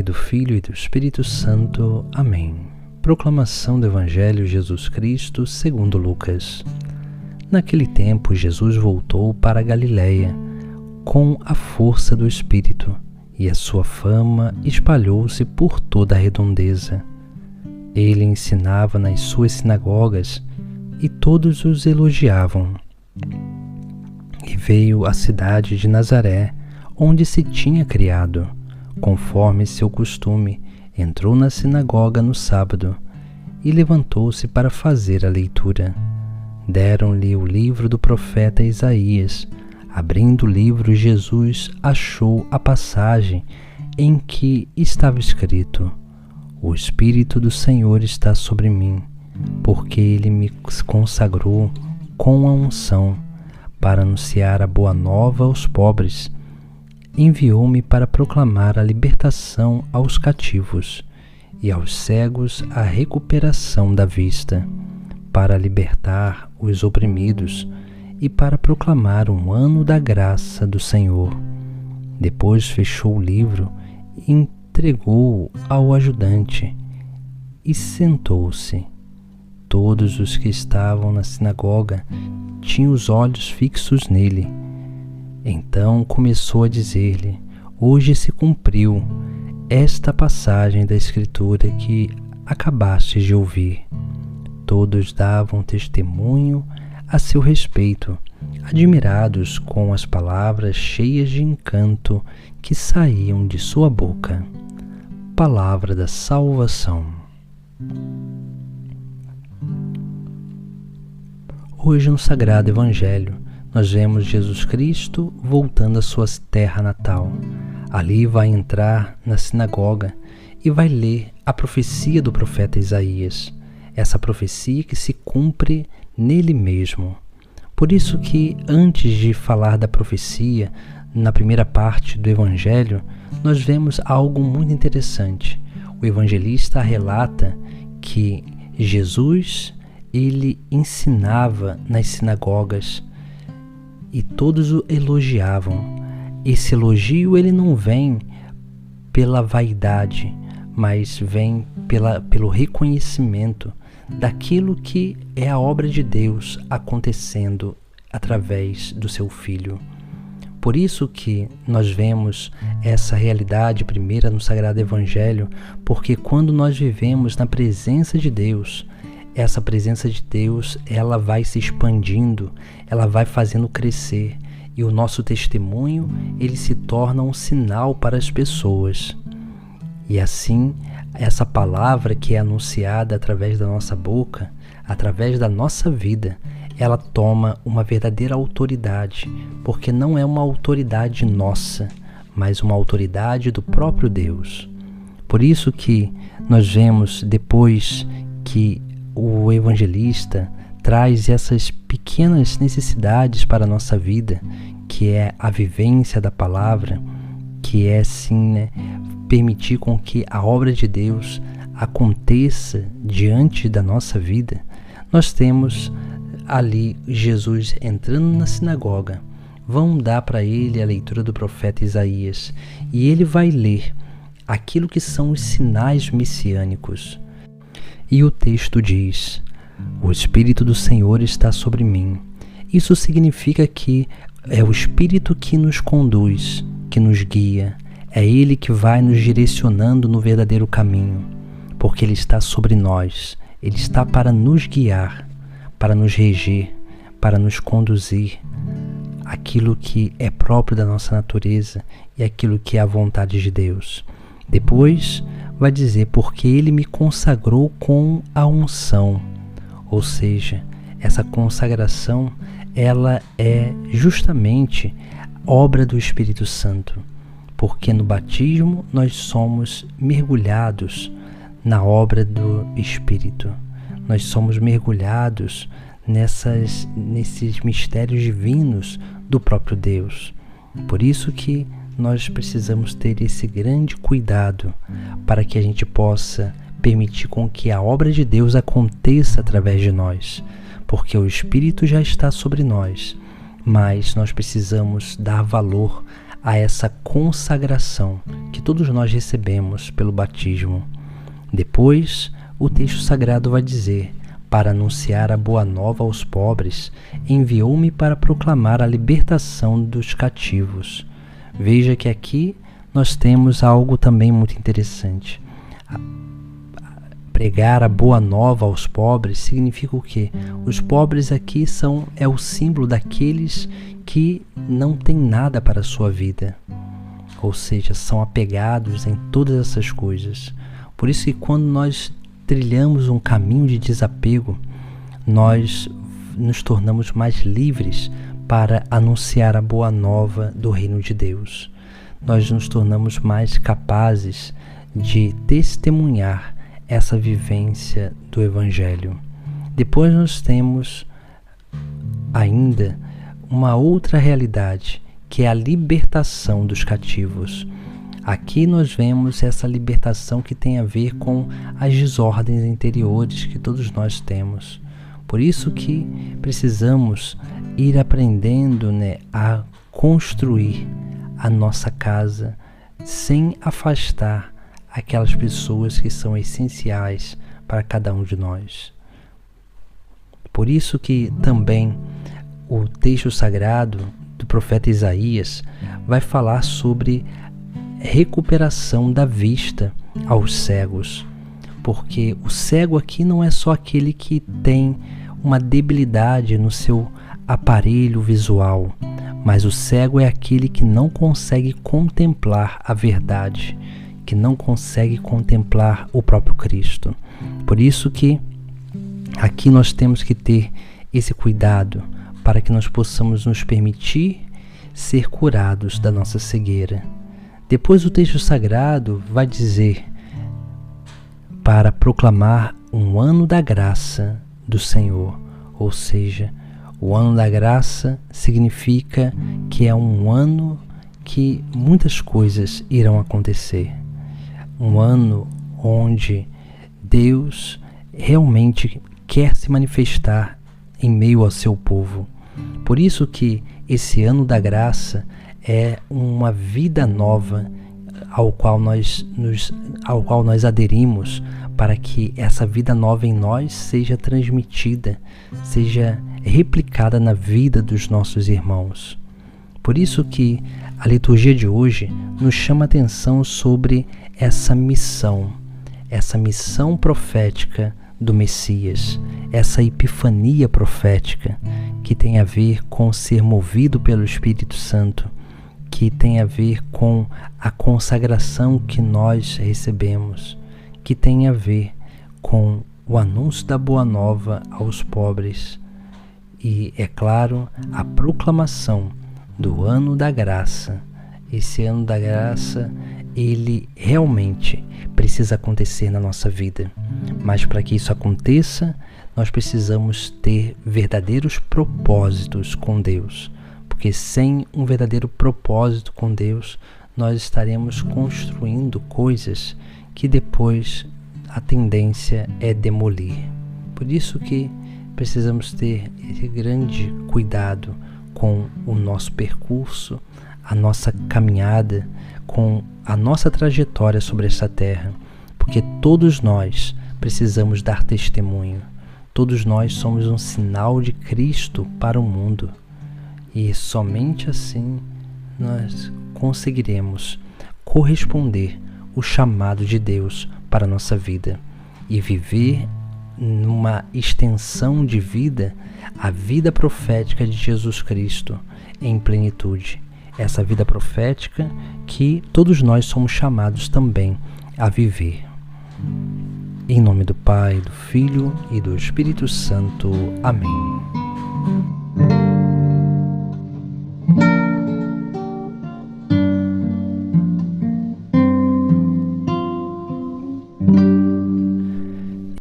do Filho e do Espírito Santo. Amém. Proclamação do Evangelho de Jesus Cristo segundo Lucas. Naquele tempo, Jesus voltou para a Galiléia com a força do Espírito, e a sua fama espalhou-se por toda a redondeza. Ele ensinava nas suas sinagogas, e todos os elogiavam. E veio à cidade de Nazaré, onde se tinha criado. Conforme seu costume, entrou na sinagoga no sábado e levantou-se para fazer a leitura. Deram-lhe o livro do profeta Isaías. Abrindo o livro, Jesus achou a passagem em que estava escrito: O Espírito do Senhor está sobre mim, porque Ele me consagrou com a unção para anunciar a boa nova aos pobres. Enviou-me para proclamar a libertação aos cativos e aos cegos a recuperação da vista, para libertar os oprimidos e para proclamar um ano da graça do Senhor. Depois fechou o livro e entregou-o ao ajudante e sentou-se. Todos os que estavam na sinagoga tinham os olhos fixos nele. Então começou a dizer-lhe: Hoje se cumpriu esta passagem da Escritura que acabastes de ouvir. Todos davam testemunho a seu respeito, admirados com as palavras cheias de encanto que saíam de sua boca. Palavra da salvação. Hoje no Sagrado Evangelho, nós vemos Jesus Cristo voltando à sua terra natal. Ali vai entrar na sinagoga e vai ler a profecia do profeta Isaías. Essa profecia que se cumpre nele mesmo. Por isso que, antes de falar da profecia, na primeira parte do Evangelho, nós vemos algo muito interessante. O evangelista relata que Jesus, ele ensinava nas sinagogas e todos o elogiavam. Esse elogio ele não vem pela vaidade, mas vem pelo reconhecimento daquilo que é a obra de Deus acontecendo através do seu Filho. Por isso que nós vemos essa realidade primeira no Sagrado Evangelho, porque quando nós vivemos na presença de Deus, essa presença de Deus, ela vai se expandindo, ela vai fazendo crescer, e o nosso testemunho, ele se torna um sinal para as pessoas. E assim, essa palavra que é anunciada através da nossa boca, através da nossa vida, ela toma uma verdadeira autoridade, porque não é uma autoridade nossa, mas uma autoridade do próprio Deus. Por isso que nós vemos depois que o evangelista traz essas pequenas necessidades para a nossa vida, que é a vivência da palavra, que é sim, permitir com que a obra de Deus aconteça diante da nossa vida. Nós temos ali Jesus entrando na sinagoga. Vão dar para ele a leitura do profeta Isaías e ele vai ler aquilo que são os sinais messiânicos. E o texto diz: O Espírito do Senhor está sobre mim. Isso significa que é o Espírito que nos conduz, que nos guia. É Ele que vai nos direcionando no verdadeiro caminho, porque Ele está sobre nós. Ele está para nos guiar, para nos reger, para nos conduzir aquilo que é próprio da nossa natureza e aquilo que é a vontade de Deus. Depois vai dizer: porque Ele me consagrou com a unção. Ou seja, essa consagração, ela é justamente obra do Espírito Santo, porque no batismo nós somos mergulhados na obra do Espírito. Nós somos mergulhados nesses mistérios divinos do próprio Deus. Por isso que nós precisamos ter esse grande cuidado para que a gente possa permitir com que a obra de Deus aconteça através de nós, porque o Espírito já está sobre nós, mas nós precisamos dar valor a essa consagração que todos nós recebemos pelo batismo. Depois, o texto sagrado vai dizer: para anunciar a boa nova aos pobres, enviou-me para proclamar a libertação dos cativos. Veja que aqui nós temos algo também muito interessante. Pregar a boa nova aos pobres significa o quê? Os pobres aqui é o símbolo daqueles que não têm nada para a sua vida, ou seja, são apegados em todas essas coisas. Por isso que quando nós trilhamos um caminho de desapego, nós nos tornamos mais livres para anunciar a boa nova do reino de Deus. Nós nos tornamos mais capazes de testemunhar essa vivência do Evangelho. Depois nós temos ainda uma outra realidade, que é a libertação dos cativos. Aqui nós vemos essa libertação que tem a ver com as desordens interiores que todos nós temos. Por isso que precisamos ir aprendendo, a construir a nossa casa sem afastar aquelas pessoas que são essenciais para cada um de nós. Por isso que também o texto sagrado do profeta Isaías vai falar sobre recuperação da vista aos cegos, porque o cego aqui não é só aquele que tem uma debilidade no seu aparelho visual, mas o cego é aquele que não consegue contemplar a verdade, que não consegue contemplar o próprio Cristo. Por isso que aqui nós temos que ter esse cuidado para que nós possamos nos permitir ser curados da nossa cegueira. Depois o texto sagrado vai dizer para proclamar um ano da graça do Senhor, ou seja, o ano da graça significa que é um ano que muitas coisas irão acontecer. Um ano onde Deus realmente quer se manifestar em meio ao seu povo. Por isso que esse ano da graça é uma vida nova ao qual nós aderimos, para que essa vida nova em nós seja transmitida, seja replicada na vida dos nossos irmãos. Por isso que a liturgia de hoje nos chama a atenção sobre essa missão profética do Messias, essa epifania profética que tem a ver com ser movido pelo Espírito Santo, que tem a ver com a consagração que nós recebemos, que tem a ver com o anúncio da Boa Nova aos pobres e, é claro, a proclamação do ano da graça. Esse ano da graça, ele realmente precisa acontecer na nossa vida. Mas para que isso aconteça, nós precisamos ter verdadeiros propósitos com Deus. Porque sem um verdadeiro propósito com Deus, nós estaremos construindo coisas que depois a tendência é demolir. Por isso que precisamos ter esse grande cuidado com o nosso percurso, a nossa caminhada, com a nossa trajetória sobre essa terra, porque todos nós precisamos dar testemunho. Todos nós somos um sinal de Cristo para o mundo. E somente assim nós conseguiremos corresponder ao chamado de Deus para a nossa vida e viver numa extensão de vida, a vida profética de Jesus Cristo em plenitude. Essa vida profética que todos nós somos chamados também a viver. Em nome do Pai, do Filho e do Espírito Santo. Amém.